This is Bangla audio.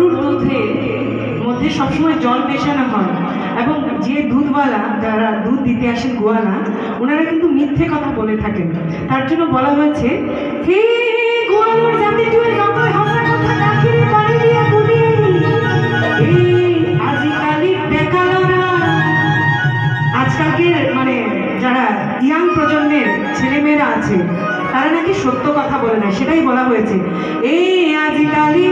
গরুর দুধের মধ্যে সবসময় জল মেশানো হয় এবং যে দুধওয়ালা যারা দুধ দিতে আসেন গোয়ালা ওনারা কিন্তু মিথ্যে কথা বলে থাকেন। তার জন্য বলা হয়েছে, হে গোয়ালর জাতি তুই নকল হাসা কথা ডাকিরে পানি দিয়া কুলি, এই আজিকালি বেকালরা, আজকালকের মানে যারা ইয়াং প্রজন্মের ছেলেমেয়েরা আছে তারা নাকি সত্য কথা বলে না, সেটাই বলা হয়েছে। এই আজিকালি